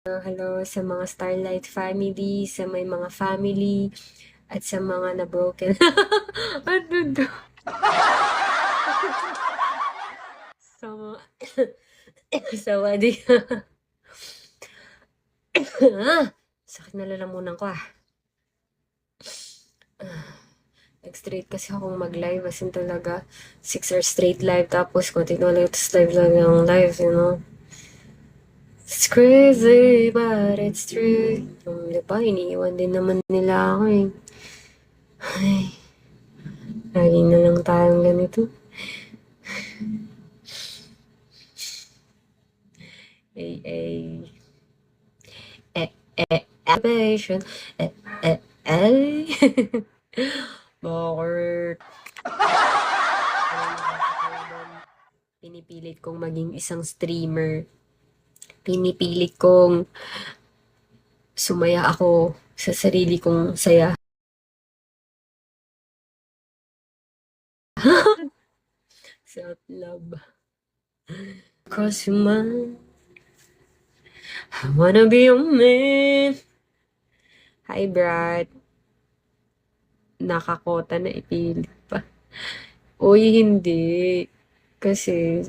Hello sa mga Starlight family, sa may mga family, at sa mga na-broken. Ano to? Sa mga sawadi. Sakit na lalamunan ko ah. Nag-straight kasi akong mag-live as in talaga 6 hours straight live tapos continue lang tapos live lang yung live, you know. It's crazy, but it's true. Di ba, iniiwan din naman nila ako eh. Ay, lagi na lang tayong ganito. Ay. Elevation. Ay. Bakit? Pinipilit kong maging isang streamer. Pinipilit kong sumaya ako sa sarili kong saya. Self-love. Cross your mind. I wanna be your man. Hi, Brad. Nakakota na ipilit pa. Uy, hindi. Kasi,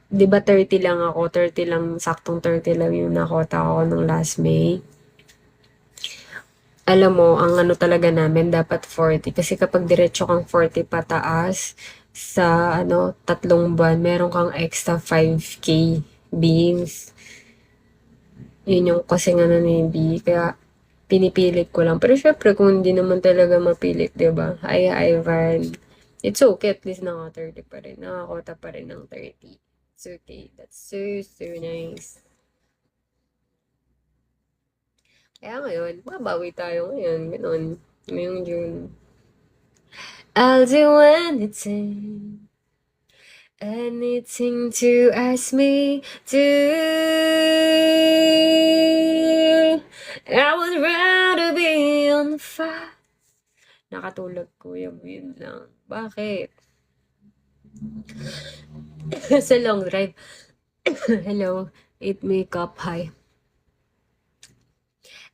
di ba 30 lang ako? 30 lang, saktong 30 lang yung nakota ako nung last May. Alam mo, ang ano talaga namin, dapat 40. Kasi kapag diretso kang 40 pataas, sa ano, 3 buwan, meron kang extra 5K beans. Yun yung kasi nga ni Kaya, pinipilit ko lang. Pero syempre, kung hindi naman talaga mapilit, di ba? Hi, Ivan. It's okay, at least naka-30 pa rin. Nakakota pa rin ng 30. It's okay. That's so nice. Kaya ngayon, mabawi tayo ngayon. Ganon. Ngayong June. I'll do anything to ask me to. I would rather be on the fire. Nakatulog kuya mo yun lang. Bakit? Sa long drive. Hello, eat makeup, hi.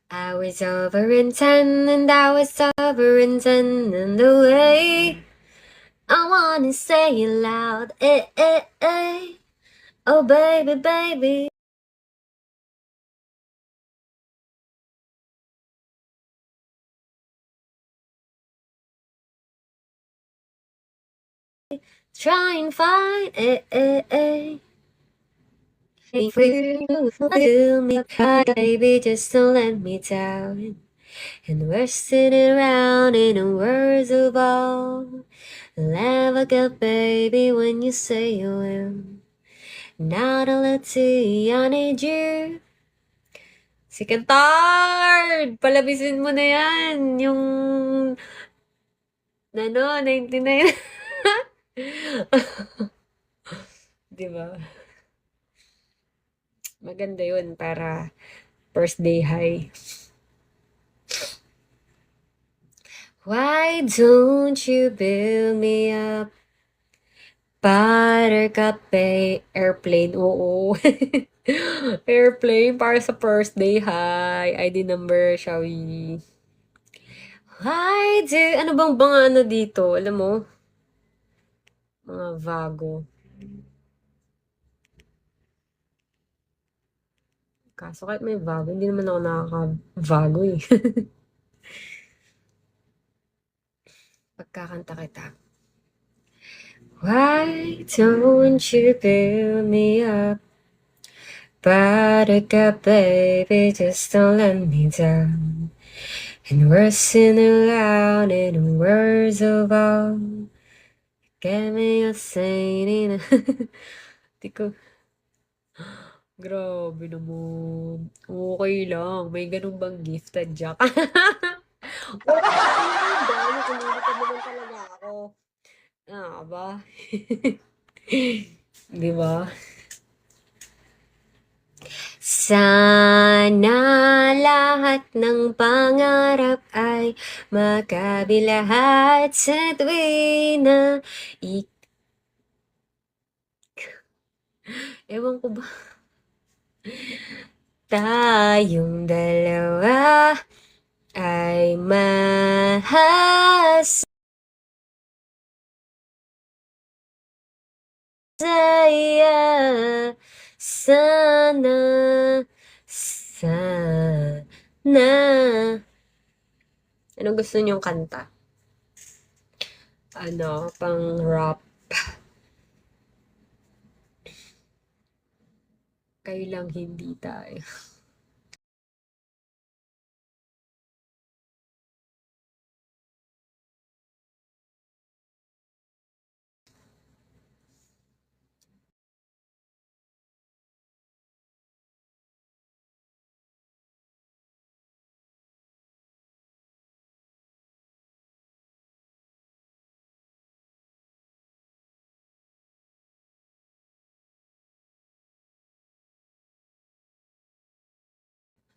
I was over in 10 and I was over in 10 and the way I wanna say it loud, oh baby. Try and find, if we fill me up, baby, just don't let me down. And we're sitting around in the words of all. Laugh like a baby when you say you will. Now to let's see, I need you. Si Kentard! Palabisin mo na yan! Yung... Ano, 99. Diba? Maganda yun para first day high. Why don't you build me up? Buttercup airplane. Oo. Airplane para sa first day high. ID number, shall we? Why do... Ano bang mga ano dito? Alam mo? Mga vago. Kaso kahit may vago, hindi naman ako nakaka-vago eh. Pagkakanta kita. Why don't you build me up? Buttercup, baby, just don't let me down. And we're singing loud in the words of all. Get me a saying. Di ko, grabe naman. Okay lang. May ganun bang gifted jack? Okay lang. Dahil kumulita naman talaga ako. Ah, ba? Di ba? Sana lahat ng pangarap ay makabilahat sa tuwing na Ewan ko ba? Tayong dalawa ay mahasaya. Sana, sana. Anong gusto niyong kanta? Ano, pang rap? Kayo lang hindi tayo.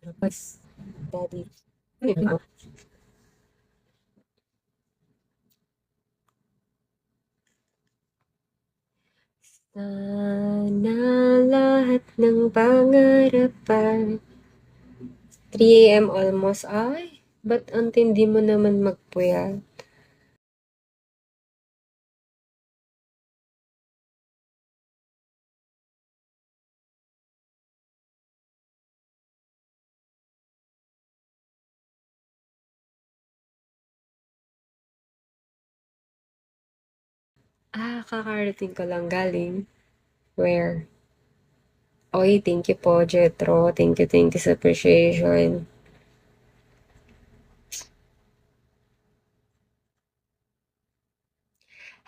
Tapos, daddy. Sana lahat ng pangarap ay 3 AM almost. Ay, ba't ang tindi mo naman magpuyat? Kakarating ko lang galing. Where? Oy, thank you po, Jetro. Thank you sa appreciation.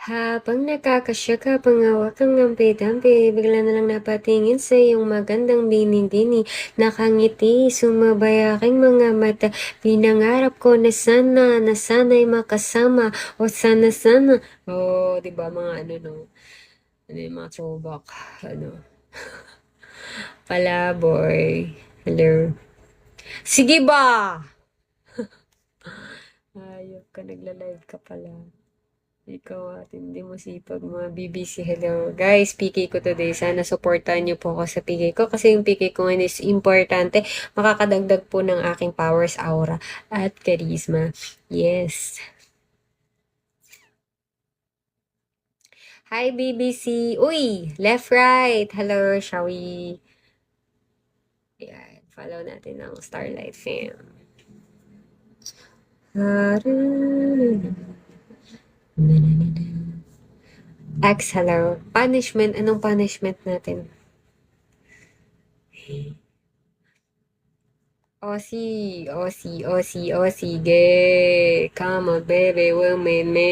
Habang nakakasya ka, pangawak ang ampi-dampi, bigla na lang napatingin sa iyong magandang bini-bini. Nakangiti, sumabay aking mga mata. Pinangarap ko na sana'y makasama. O sana. Oh, di ba mga ano no? Ano yung mga throwback? Ano? Palaboy. Hello. Sige ba? Ayop ka, nagla-live ka pala. Ikaw at hindi mo sipag mga BBC. Hello. Guys, PK ko today. Sana supportan niyo po ako sa PK ko kasi yung PK ko ngayon is importante. Makakadagdag po ng aking powers, aura at charisma. Yes. Hi, BBC. Uy! Left, right. Hello, shall we? Ayan. Follow natin ang Starlight Fam. X, hello. Punishment. Anong punishment natin? Sige. Come on, baby, we'll meet me.